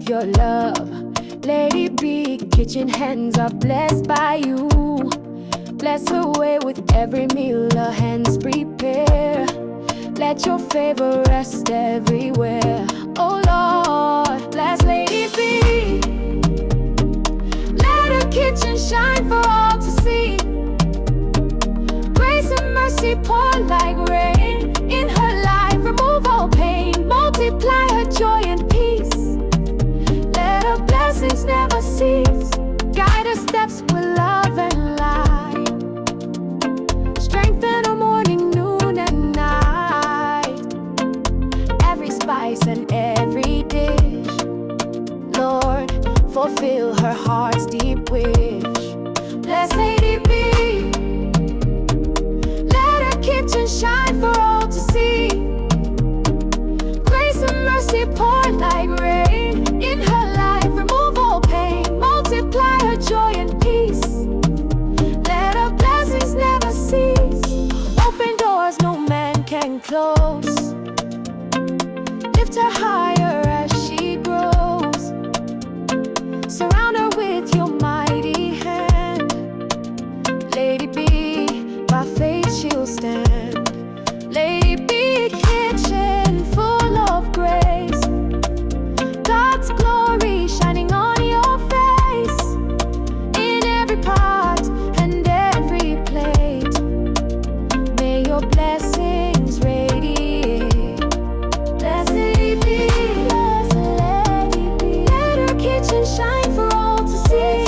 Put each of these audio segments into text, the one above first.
with your love. Lady B, kitchen hands are blessed by you. Bless her way with every meal her hands prepare. Let your favor rest everywhere. Oh Lord, bless Lady B. Let her kitchen shine for all to see. Grace and mercy pour like rain in her life. Remove all pain, multiply her joy and peace. Let her blessings never cease. Guide her steps with love and light. Strengthen her morning, noon and night. Every spice and every dish, Lord, fulfill her heart's deep wish. Bless Lady B. Let her kitchen shine for all to see. Grace and mercy pour like rain in her life. Remove all pain, multiply her joy and peace. Let her blessings never cease. Open doors no man can close. Lift her higher as she grows. Surround her with your mighty hand. Lady B, by faith she'll stand. Lady B, kitchen full of grace. God's glory shining on your face. In every pot and every plate, may your blessings radiate. Bless Lady B, bless Lady B. Let her kitchen shine for all to see.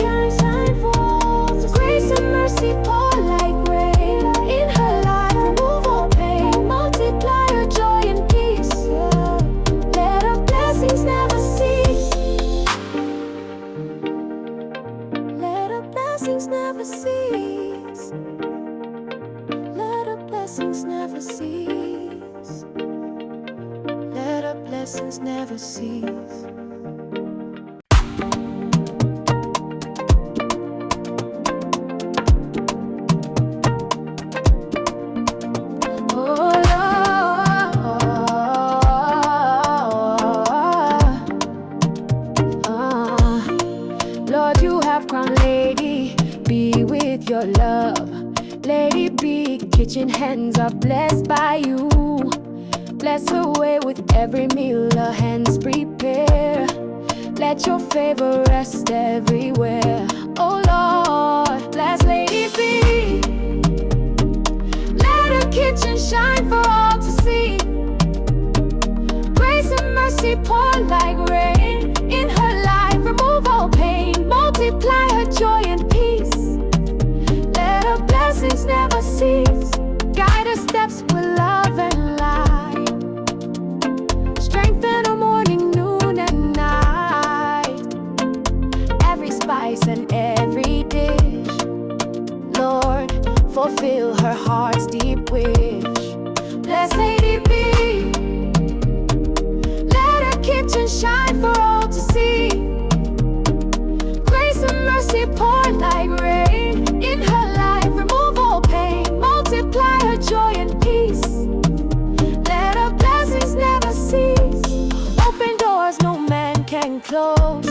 Grace and mercy pour like rain in her life. Remove all pain, multiply her joy and peace. Let her blessings never cease. Let her blessings never cease. Let her blessings never cease. Let her blessings never cease. Lord, you have crowned Lady B with your love. Lady B, kitchen hands are blessed by you. Bless her way with every meal her hands prepare. Let your favor rest everywhere. Oh Lord, bless Lady B. Let her kitchen shine for all to see. Grace and mercy pour like rain in her life. Remove all pain, multiply her joy and peace. Let her blessings never cease. Guide her steps with love and light. Strengthen her morning, noon and night. Every spice and every dish, Lord, fulfill her heart's deep wish. Bless Lady B. Let her kitchen shine for all to see. Grace and mercy pour like rain in her life. Remove all pain, multiply her joy and peace. Let her blessings never cease. Open doors no man can close.